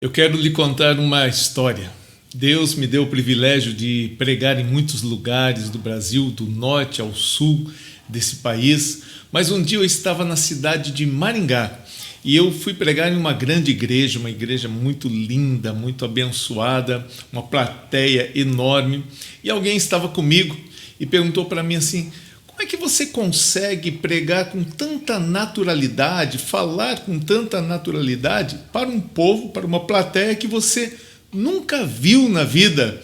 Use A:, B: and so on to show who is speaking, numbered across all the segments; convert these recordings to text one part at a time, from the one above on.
A: Eu quero lhe contar uma história. Deus me deu o privilégio de pregar em muitos lugares do Brasil, do norte ao sul desse país, mas um dia eu estava na cidade de Maringá e eu fui pregar em uma grande igreja, uma igreja muito linda, muito abençoada, uma plateia enorme, e alguém estava comigo e perguntou para mim assim: como é que você consegue pregar com tanta naturalidade, falar com tanta naturalidade para um povo, para uma plateia que você nunca viu na vida?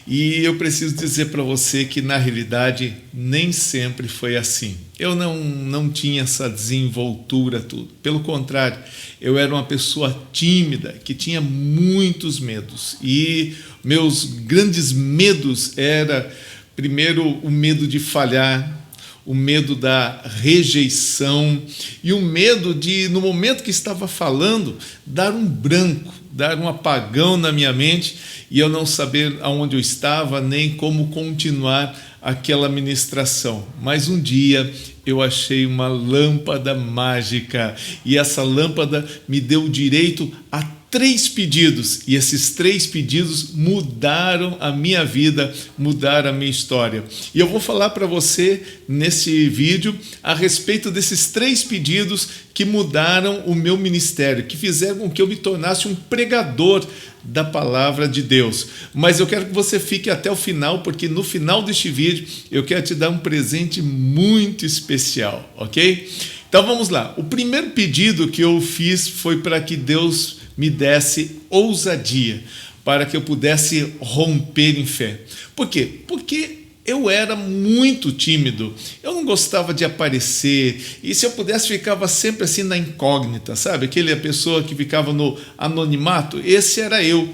A: E eu preciso dizer para você que, na realidade, nem sempre foi assim. Eu não tinha essa desenvoltura tudo. Pelo contrário, eu era uma pessoa tímida, que tinha muitos medos. E meus grandes medos era, primeiro, o medo de falhar, o medo da rejeição e o medo de, no momento que estava falando, dar um branco, dar um apagão na minha mente e eu não saber aonde eu estava nem como continuar aquela ministração. Mas um dia eu achei uma lâmpada mágica e essa lâmpada me deu o direito a 3 pedidos, e esses 3 pedidos mudaram a minha vida, mudaram a minha história. E eu vou falar para você nesse vídeo a respeito desses 3 pedidos que mudaram o meu ministério, que fizeram com que eu me tornasse um pregador da palavra de Deus. Mas eu quero que você fique até o final, porque no final deste vídeo eu quero te dar um presente muito especial, ok? Então vamos lá. O primeiro pedido que eu fiz foi para que Deus me desse ousadia, para que eu pudesse romper em fé. Por quê? Porque eu era muito tímido, eu não gostava de aparecer, e se eu pudesse ficava sempre assim na incógnita, sabe? Aquela pessoa que ficava no anonimato, esse era eu.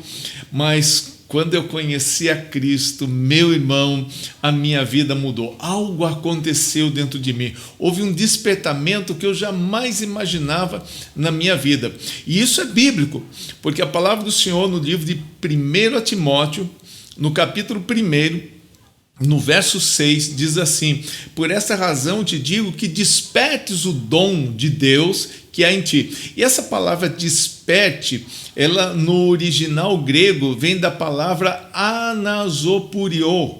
A: Mas quando eu conheci a Cristo, meu irmão, a minha vida mudou. Algo aconteceu dentro de mim. Houve um despertamento que eu jamais imaginava na minha vida. E isso é bíblico, porque a palavra do Senhor no livro de 1 Timóteo, no capítulo 1, no verso 6, diz assim: por essa razão te digo que despertes o dom de Deus que há em ti. E essa palavra desperte, ela no original grego vem da palavra anasopurio.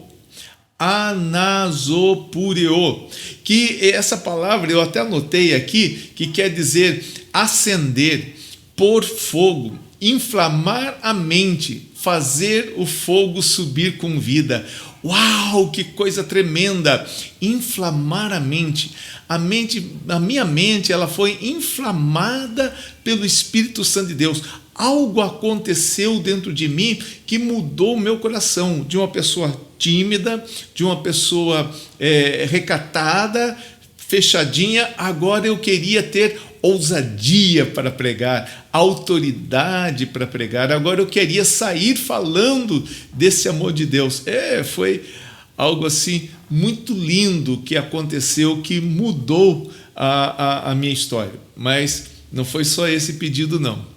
A: Anasopurio, que essa palavra eu até anotei aqui, que quer dizer acender, pôr fogo, inflamar a mente, fazer o fogo subir com vida. Uau, que coisa tremenda! Inflamar a mente. A minha mente, ela foi inflamada pelo Espírito Santo de Deus. Algo aconteceu dentro de mim que mudou o meu coração, de uma pessoa tímida, de uma pessoa recatada, fechadinha. Agora eu queria ter ousadia para pregar, autoridade para pregar. Agora eu queria sair falando desse amor de Deus. Foi algo assim muito lindo que aconteceu, que mudou a minha história. Mas não foi só esse pedido, não.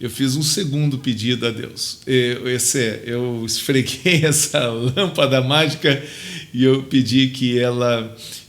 A: Eu fiz um segundo pedido a Deus. Eu esfreguei essa lâmpada mágica e eu pedi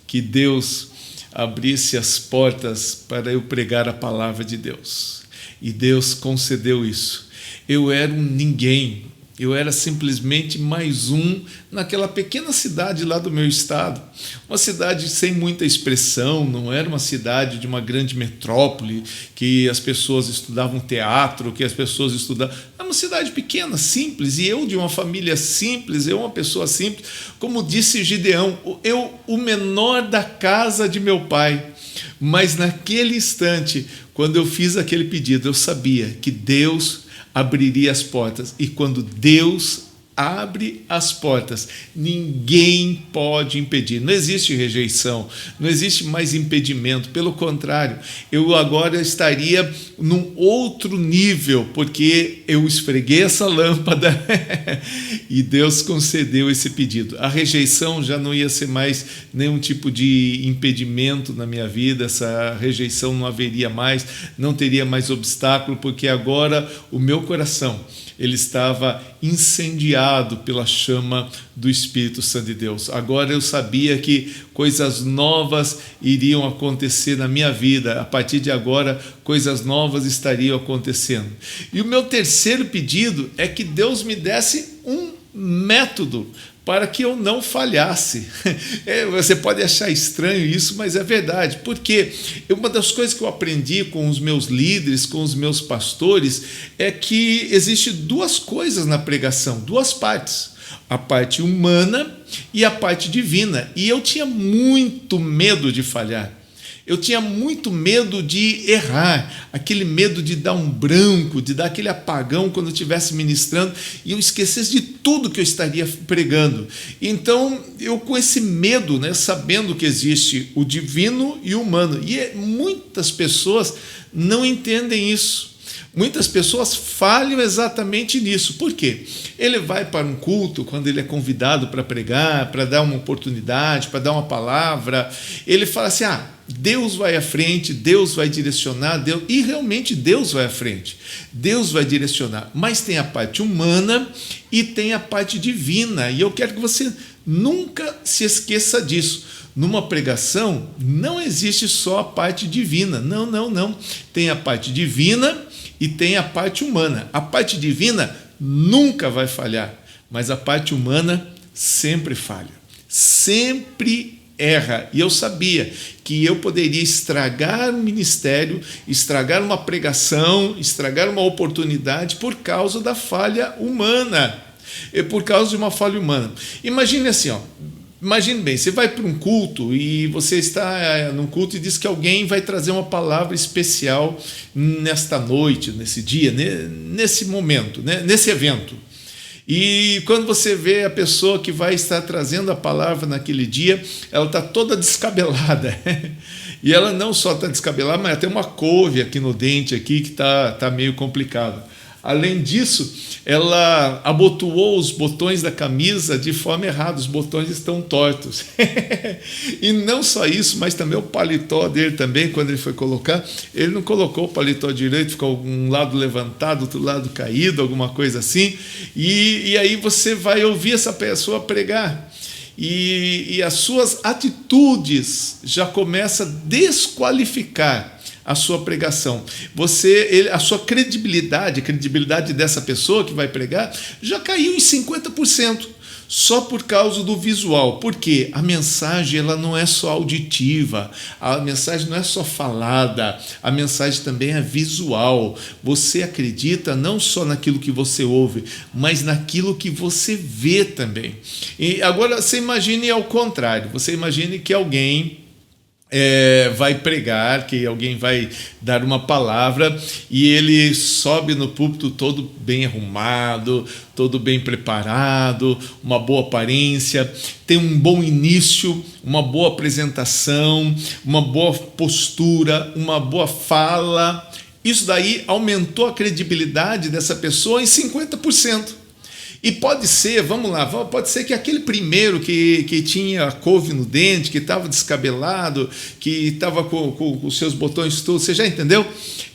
A: que Deus abrisse as portas para eu pregar a palavra de Deus. E Deus concedeu isso. Eu era um ninguém, eu era simplesmente mais um naquela pequena cidade lá do meu estado. Uma cidade sem muita expressão, não era uma cidade de uma grande metrópole, que as pessoas estudavam teatro, que as pessoas estudavam... Era uma cidade pequena, simples, e eu de uma família simples, eu uma pessoa simples, como disse Gideão, eu o menor da casa de meu pai. Mas naquele instante, quando eu fiz aquele pedido, eu sabia que Deus abriria as portas, e quando Deus abre as portas, ninguém pode impedir. Não existe rejeição, não existe mais impedimento. Pelo contrário, eu agora estaria num outro nível, porque eu esfreguei essa lâmpada e Deus concedeu esse pedido. A rejeição já não ia ser mais nenhum tipo de impedimento na minha vida, essa rejeição não haveria mais, não teria mais obstáculo, porque agora o meu coração, ele estava incendiado selado pela chama do Espírito Santo de Deus. Agora eu sabia que coisas novas iriam acontecer na minha vida. A partir de agora, coisas novas estariam acontecendo. E o meu terceiro pedido é que Deus me desse um método para que eu não falhasse. Você pode achar estranho isso, mas é verdade, porque uma das coisas que eu aprendi com os meus líderes, com os meus pastores, é que existe duas coisas na pregação, duas partes: a parte humana e a parte divina. E eu tinha muito medo de falhar. Eu tinha muito medo de errar, aquele medo de dar um branco, de dar aquele apagão quando eu estivesse ministrando e eu esquecesse de tudo que eu estaria pregando. Então, eu com esse medo, sabendo que existe o divino e o humano, e muitas pessoas não entendem isso. Muitas pessoas falham exatamente nisso. Por quê? Ele vai para um culto, quando ele é convidado para pregar, para dar uma oportunidade, para dar uma palavra, ele fala assim: Deus vai à frente, Deus vai direcionar, Deus... E realmente Deus vai à frente, Deus vai direcionar. Mas tem a parte humana e tem a parte divina. E eu quero que você nunca se esqueça disso. Numa pregação não existe só a parte divina. Não. Tem a parte divina e tem a parte humana. A parte divina nunca vai falhar, mas a parte humana sempre falha, sempre erra. E eu sabia que eu poderia estragar um ministério, estragar uma pregação, estragar uma oportunidade por causa da falha humana, por causa de uma falha humana. Imagine assim, imagine bem, você vai para um culto e você está num culto e diz que alguém vai trazer uma palavra especial nesta noite, nesse dia, nesse momento, nesse evento. E quando você vê a pessoa que vai estar trazendo a palavra naquele dia, ela está toda descabelada. E ela não só está descabelada, mas tem uma couve aqui no dente aqui que está meio complicado. Além disso, ela abotoou os botões da camisa de forma errada, os botões estão tortos. E não só isso, mas também o paletó dele também, quando ele foi colocar, ele não colocou o paletó direito, ficou um lado levantado, outro lado caído, alguma coisa assim. E aí você vai ouvir essa pessoa pregar. E as suas atitudes já começam a desqualificar a sua pregação. A sua credibilidade, a credibilidade dessa pessoa que vai pregar, já caiu em 50%, só por causa do visual. Porque a mensagem ela não é só auditiva, a mensagem não é só falada, a mensagem também é visual. Você acredita não só naquilo que você ouve, mas naquilo que você vê também. E agora você imagine ao contrário, você imagine que alguém vai pregar, que alguém vai dar uma palavra e ele sobe no púlpito todo bem arrumado, todo bem preparado, uma boa aparência, tem um bom início, uma boa apresentação, uma boa postura, uma boa fala. Isso daí aumentou a credibilidade dessa pessoa em 50%. E pode ser, vamos lá, pode ser que aquele primeiro que tinha a couve no dente, que estava descabelado, que estava com os seus botões todos, você já entendeu?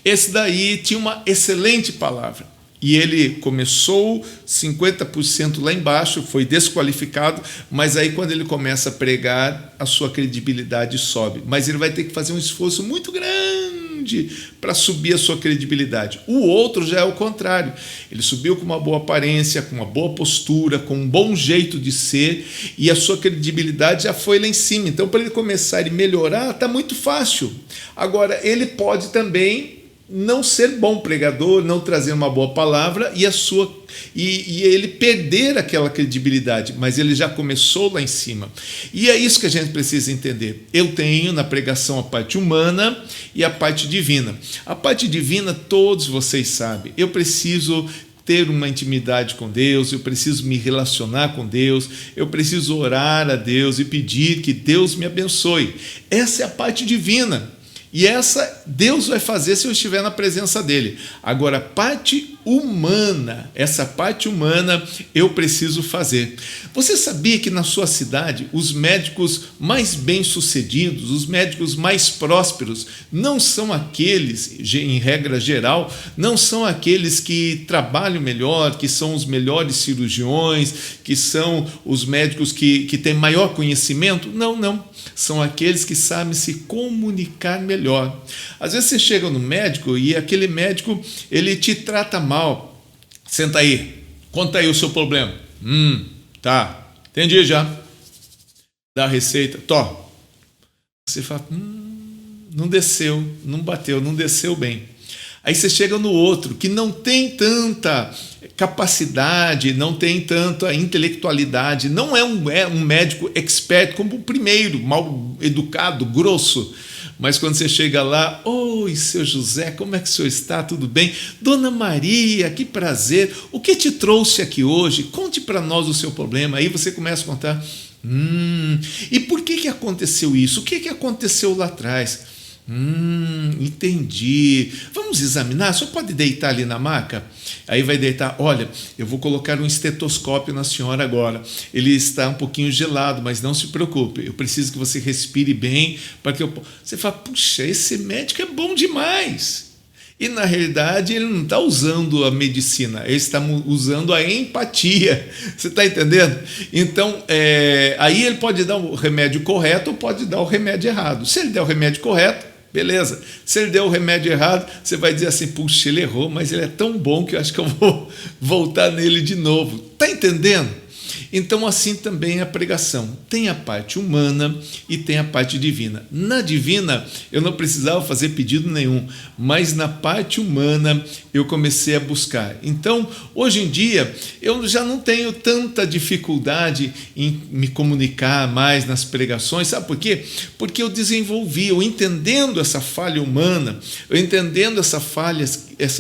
A: Esse daí tinha uma excelente palavra. E ele começou 50% lá embaixo, foi desqualificado, mas aí quando ele começa a pregar, a sua credibilidade sobe. Mas ele vai ter que fazer um esforço muito grande para subir a sua credibilidade. O outro já é o contrário. Ele subiu com uma boa aparência, com uma boa postura, com um bom jeito de ser, e a sua credibilidade já foi lá em cima. Então, para ele começar e melhorar, está muito fácil. Agora, ele pode também não ser bom pregador, não trazer uma boa palavra e ele perder aquela credibilidade, mas ele já começou lá em cima. E é isso que a gente precisa entender. Eu tenho na pregação a parte humana e a parte divina. A parte divina, todos vocês sabem, eu preciso ter uma intimidade com Deus, eu preciso me relacionar com Deus, eu preciso orar a Deus e pedir que Deus me abençoe. Essa é a parte divina. E essa Deus vai fazer se eu estiver na presença dele. Agora, a parte humana, essa parte humana eu preciso fazer. Você sabia que na sua cidade os médicos mais bem-sucedidos, os médicos mais prósperos, não são aqueles, em regra geral, não são aqueles que trabalham melhor, que são os melhores cirurgiões, que são os médicos que têm maior conhecimento? Não, não. São aqueles que sabem se comunicar melhor. Às vezes você chega no médico e aquele médico ele te trata mal. Senta aí, conta aí o seu problema. Tá, entendi já. Dá a receita, tó. Você fala, não desceu, não bateu, não desceu bem. Aí você chega no outro, que não tem tanta capacidade, não tem tanta intelectualidade, não é um médico expert como o primeiro, mal educado, grosso. Mas quando você chega lá, oi, seu José, como é que o senhor está? Tudo bem? Dona Maria, que prazer. O que te trouxe aqui hoje? Conte para nós o seu problema. Aí você começa a contar. E por que aconteceu isso? O que aconteceu lá atrás? Entendi. Vamos examinar? Só pode deitar ali na maca? Aí vai deitar. Olha, eu vou colocar um estetoscópio na senhora agora. Ele está um pouquinho gelado, mas não se preocupe. Eu preciso que você respire bem para que eu. Você fala, puxa, esse médico é bom demais. E na realidade ele não está usando a medicina, ele está usando a empatia. Você está entendendo? Então, aí ele pode dar o remédio correto ou pode dar o remédio errado. Se ele der o remédio correto, beleza. Se ele der o remédio errado, você vai dizer assim, puxa, ele errou, mas ele é tão bom que eu acho que eu vou voltar nele de novo. Está entendendo? Então, assim também é a pregação. Tem a parte humana e tem a parte divina. Na divina, eu não precisava fazer pedido nenhum, mas na parte humana eu comecei a buscar. Então, hoje em dia, eu já não tenho tanta dificuldade em me comunicar mais nas pregações. Sabe por quê? Porque eu desenvolvi, eu entendendo essa falha humana, eu entendendo essa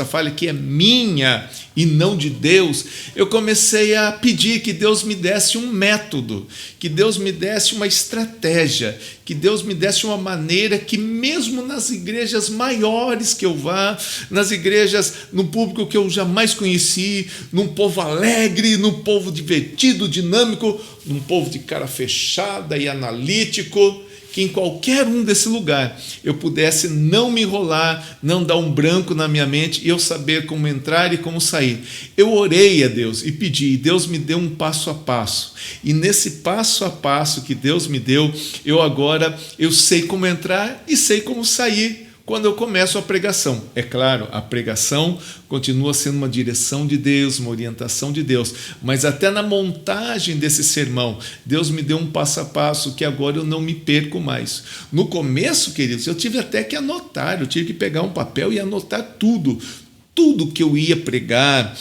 A: falha que é minha e não de Deus, eu comecei a pedir que Deus me desse um método, que Deus me desse uma estratégia, que Deus me desse uma maneira que mesmo nas igrejas maiores que eu vá, nas igrejas, no público que eu jamais conheci, num povo alegre, num povo divertido, dinâmico, num povo de cara fechada e analítico, que em qualquer um desse lugar eu pudesse não me enrolar, não dar um branco na minha mente e eu saber como entrar e como sair. Eu orei a Deus e pedi, e Deus me deu um passo a passo. E nesse passo a passo que Deus me deu, eu sei como entrar e sei como sair quando eu começo a pregação. É claro, a pregação continua sendo uma direção de Deus, uma orientação de Deus, mas até na montagem desse sermão, Deus me deu um passo a passo que agora eu não me perco mais. No começo, queridos, eu tive até que anotar, eu tive que pegar um papel e anotar tudo que eu ia pregar,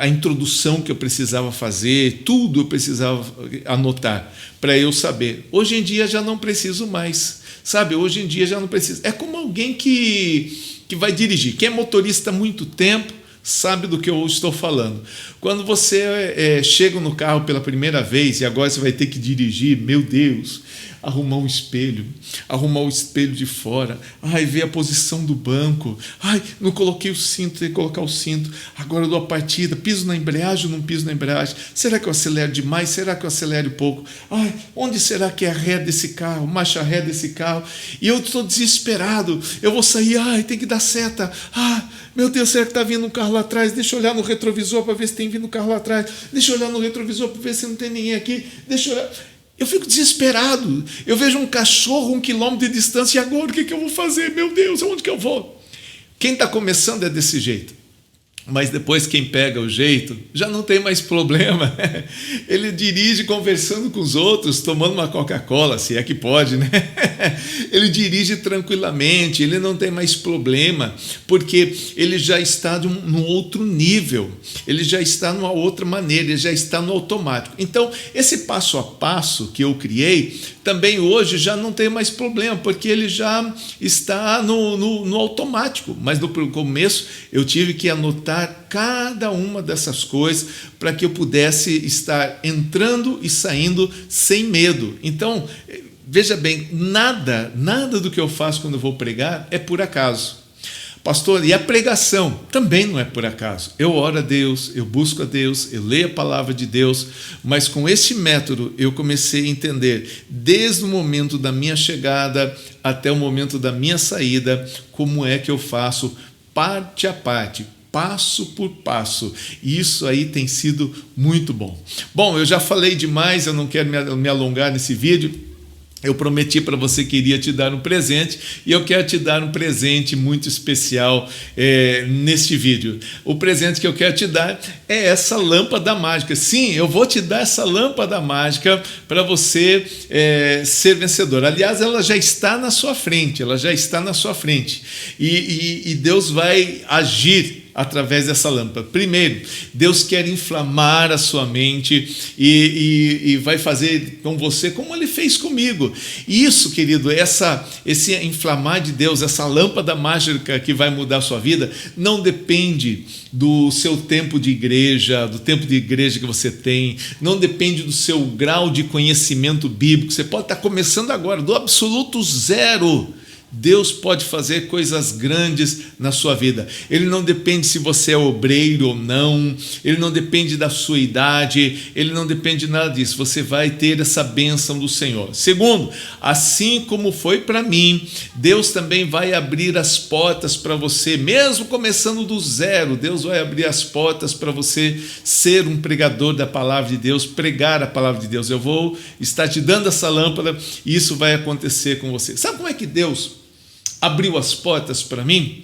A: a introdução que eu precisava fazer, tudo eu precisava anotar para eu saber. Hoje em dia já não preciso mais. Sabe, hoje em dia já não precisa. É como alguém que vai dirigir. Quem é motorista há muito tempo sabe do que eu estou falando. Quando você chega no carro pela primeira vez e agora você vai ter que dirigir, meu Deus, arrumar o espelho de fora, ver a posição do banco, não coloquei o cinto, tem que colocar o cinto, agora eu dou a partida, piso na embreagem ou não piso na embreagem, será que eu acelero demais, será que eu acelero pouco, onde será que é a ré desse carro, marcha ré desse carro, e eu estou desesperado, eu vou sair, tem que dar seta, meu Deus, será que está vindo um carro lá atrás, deixa eu olhar no retrovisor para ver se tem vindo um carro lá atrás, deixa eu olhar no retrovisor para ver se não tem ninguém aqui, deixa eu olhar... Eu fico desesperado, eu vejo um cachorro 1 quilômetro de distância, e agora o que eu vou fazer? Meu Deus, aonde que eu vou? Quem está começando é desse jeito, mas depois quem pega o jeito, já não tem mais problema, ele dirige conversando com os outros, tomando uma Coca-Cola, se é que pode, né? Ele dirige tranquilamente, ele não tem mais problema, porque ele já está num outro nível, ele já está numa outra maneira, ele já está no automático. Então, esse passo a passo que eu criei, também hoje já não tem mais problema, porque ele já está no automático, mas no começo eu tive que anotar cada uma dessas coisas para que eu pudesse estar entrando e saindo sem medo. Então, veja bem, nada do que eu faço quando eu vou pregar é por acaso. Pastor, e a pregação também não é por acaso. Eu oro a Deus, eu busco a Deus, eu leio a palavra de Deus, mas com esse método eu comecei a entender, desde o momento da minha chegada até o momento da minha saída, como é que eu faço parte a parte, passo por passo. E isso aí tem sido muito bom. Bom, eu já falei demais, eu não quero me alongar nesse vídeo. Eu prometi para você que iria te dar um presente e eu quero te dar um presente muito especial neste vídeo. O presente que eu quero te dar é essa lâmpada mágica. Sim, eu vou te dar essa lâmpada mágica para você ser vencedor. Aliás, ela já está na sua frente, E Deus vai agir através dessa lâmpada. Primeiro, Deus quer inflamar a sua mente e vai fazer com você como Ele fez comigo. Isso, querido, esse inflamar de Deus, essa lâmpada mágica que vai mudar a sua vida, não depende do seu tempo de igreja, do tempo de igreja que você tem, não depende do seu grau de conhecimento bíblico. Você pode estar começando agora, do absoluto zero. Deus pode fazer coisas grandes na sua vida. Ele não depende se você é obreiro ou não, ele não depende da sua idade, ele não depende de nada disso. Você vai ter essa bênção do Senhor. Segundo, assim como foi para mim, Deus também vai abrir as portas para você, mesmo começando do zero. Deus vai abrir as portas para você ser um pregador da palavra de Deus, pregar a palavra de Deus. Eu vou estar te dando essa lâmpada e isso vai acontecer com você. Sabe como é que Deus abriu as portas para mim?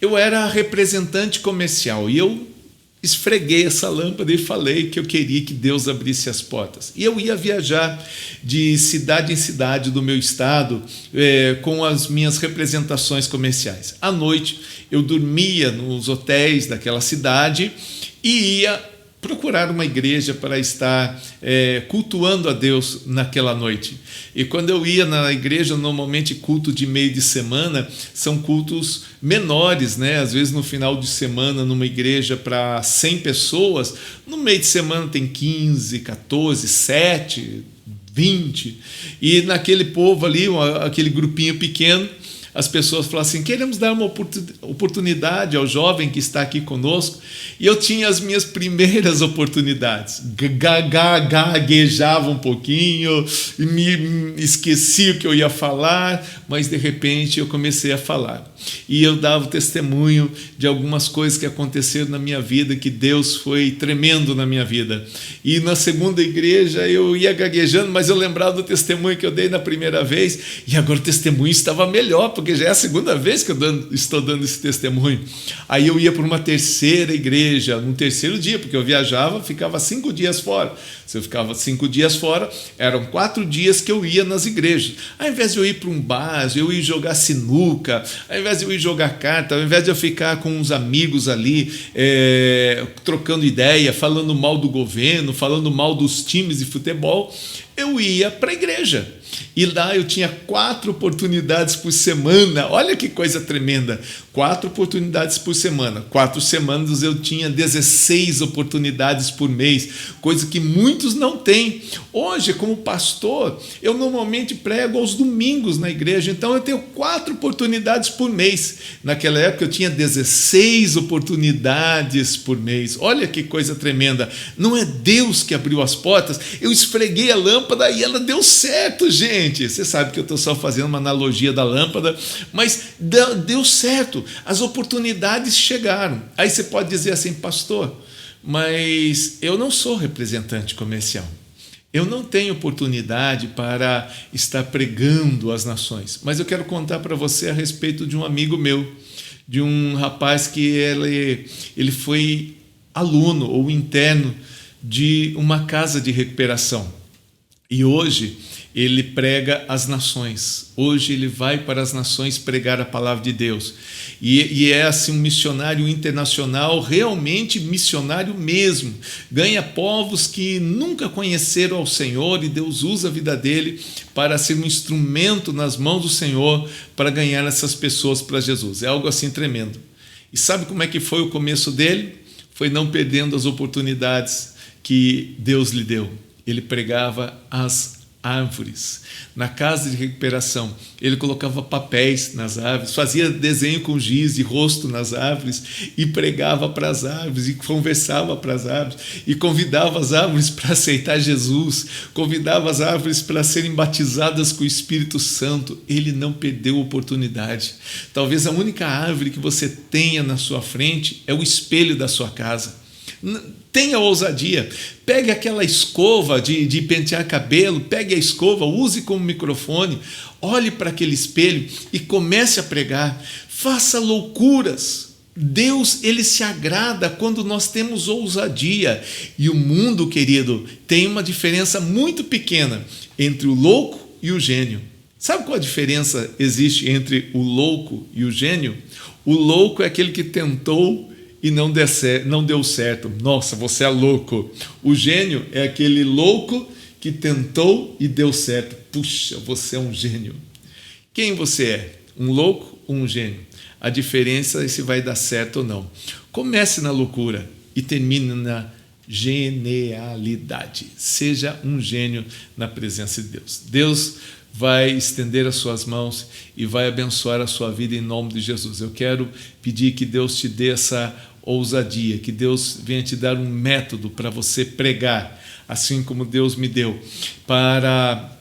A: Eu era representante comercial e eu esfreguei essa lâmpada e falei que eu queria que Deus abrisse as portas. E eu ia viajar de cidade em cidade do meu estado com as minhas representações comerciais. À noite eu dormia nos hotéis daquela cidade e ia procurar uma igreja para estar cultuando a Deus naquela noite. E quando eu ia na igreja, normalmente culto de meio de semana, são cultos menores, né? Às vezes no final de semana, numa igreja para 100 pessoas, no meio de semana tem 15, 14, 7, 20. E naquele povo ali, aquele grupinho pequeno, as pessoas falavam assim, queremos dar uma oportunidade ao jovem que está aqui conosco. E eu tinha as minhas primeiras oportunidades. Gaguejava um pouquinho, me esqueci o que eu ia falar, mas de repente eu comecei a falar. E eu dava testemunho de algumas coisas que aconteceram na minha vida, que Deus foi tremendo na minha vida. E na segunda igreja eu ia gaguejando, mas eu lembrava do testemunho que eu dei na primeira vez, e agora o testemunho estava melhor, porque já é a segunda vez que eu estou dando esse testemunho. Aí eu ia para uma terceira igreja, no terceiro dia, porque eu viajava, ficava 5 dias fora. Se eu ficava 5 dias fora, eram 4 dias que eu ia nas igrejas. Ao invés de eu ir para um bar, eu ia jogar sinuca, ao invés de eu ir jogar carta, ao invés de eu ficar com uns amigos ali, trocando ideia, falando mal do governo, falando mal dos times de futebol, eu ia para a igreja. E lá eu tinha 4 oportunidades por semana. Olha que coisa tremenda. 4 oportunidades por semana. 4 semanas eu tinha 16 oportunidades por mês, coisa que muitos não têm. Hoje, como pastor, eu normalmente prego aos domingos na igreja, então eu tenho 4 oportunidades por mês. Naquela época eu tinha 16 oportunidades por mês. Olha que coisa tremenda. Não é Deus que abriu as portas, eu esfreguei a lâmpada e ela deu certo, gente. Você sabe que eu estou só fazendo uma analogia da lâmpada, mas deu certo. As oportunidades chegaram. Aí você pode dizer assim, pastor, mas eu não sou representante comercial. Eu não tenho oportunidade para estar pregando às nações. Mas eu quero contar para você a respeito de um amigo meu, de um rapaz que ele foi aluno ou interno de uma casa de recuperação. E hoje ele prega às nações. Hoje ele vai para as nações pregar a palavra de Deus. E é assim um missionário internacional, realmente missionário mesmo. Ganha povos que nunca conheceram ao Senhor e Deus usa a vida dele para ser um instrumento nas mãos do Senhor para ganhar essas pessoas para Jesus. É algo assim tremendo. E sabe como é que foi o começo dele? Foi não perdendo as oportunidades que Deus lhe deu. Ele pregava às árvores. Na casa de recuperação, ele colocava papéis nas árvores, fazia desenho com giz de rosto nas árvores e pregava para as árvores e conversava para as árvores e convidava as árvores para aceitar Jesus, convidava as árvores para serem batizadas com o Espírito Santo. Ele não perdeu a oportunidade. Talvez a única árvore que você tenha na sua frente é o espelho da sua casa. Tenha ousadia, pegue aquela escova de pentear cabelo, pegue a escova, use como microfone, olhe para aquele espelho e comece a pregar, faça loucuras. Deus, ele se agrada quando nós temos ousadia. E o mundo, querido, tem uma diferença muito pequena entre o louco e o gênio. Sabe qual a diferença existe entre o louco e o gênio? O louco é aquele que tentou e não deu certo. Nossa, você é louco. O gênio é aquele louco que tentou e deu certo. Puxa, você é um gênio. Quem você é? Um louco ou um gênio? A diferença é se vai dar certo ou não. Comece na loucura e termine na genialidade. Seja um gênio na presença de Deus. Deus vai estender as suas mãos e vai abençoar a sua vida em nome de Jesus. Eu quero pedir que Deus te dê essa ousadia, que Deus venha te dar um método para você pregar, assim como Deus me deu, para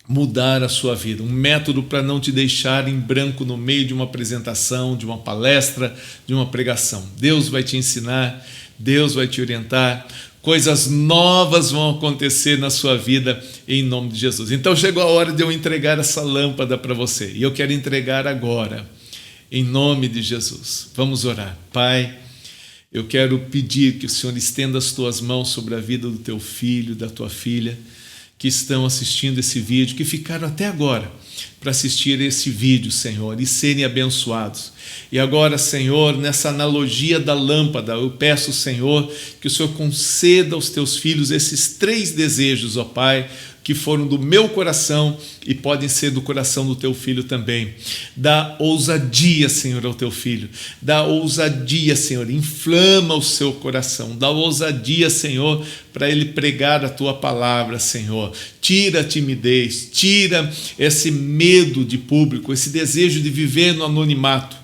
A: mudar a sua vida, um método para não te deixar em branco no meio de uma apresentação, de uma palestra, de uma pregação. Deus vai te ensinar, Deus vai te orientar, coisas novas vão acontecer na sua vida em nome de Jesus. Então chegou a hora de eu entregar essa lâmpada para você, e eu quero entregar agora, em nome de Jesus. Vamos orar. Pai, eu quero pedir que o Senhor estenda as tuas mãos sobre a vida do teu filho, da tua filha, que estão assistindo esse vídeo, que ficaram até agora para assistir esse vídeo, Senhor, e serem abençoados. E agora, Senhor, nessa analogia da lâmpada, eu peço, Senhor, que o Senhor conceda aos teus filhos esses 3 desejos, ó Pai, que foram do meu coração e podem ser do coração do teu filho também. Dá ousadia, Senhor, ao teu filho. Dá ousadia, Senhor, inflama o seu coração. Dá ousadia, Senhor, para ele pregar a tua palavra, Senhor. Tira a timidez, tira esse medo de público, esse desejo de viver no anonimato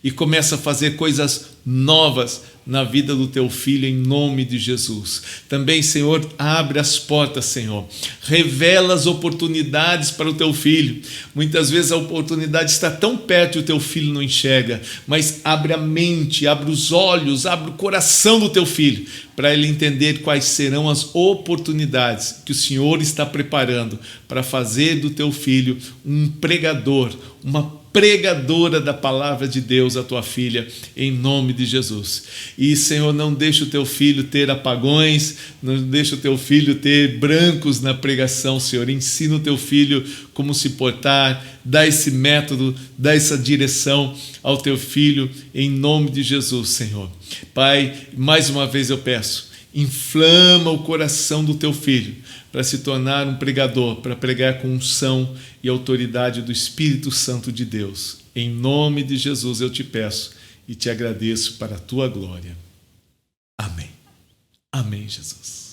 A: e começa a fazer coisas novas na vida do teu filho, em nome de Jesus. Também, Senhor, abre as portas, Senhor. Revela as oportunidades para o teu filho. Muitas vezes a oportunidade está tão perto e o teu filho não enxerga, mas abre a mente, abre os olhos, abre o coração do teu filho, para ele entender quais serão as oportunidades que o Senhor está preparando para fazer do teu filho um pregador, uma pregadora da palavra de Deus, a tua filha, em nome de Jesus. E, Senhor, não deixa o teu filho ter apagões, não deixa o teu filho ter brancos na pregação, Senhor. Ensina o teu filho como se portar, dá esse método, dá essa direção ao teu filho, em nome de Jesus, Senhor. Pai, mais uma vez eu peço, inflama o coração do teu filho para se tornar um pregador, para pregar com unção e autoridade do Espírito Santo de Deus. Em nome de Jesus eu te peço e te agradeço para a tua glória. Amém. Amém, Jesus.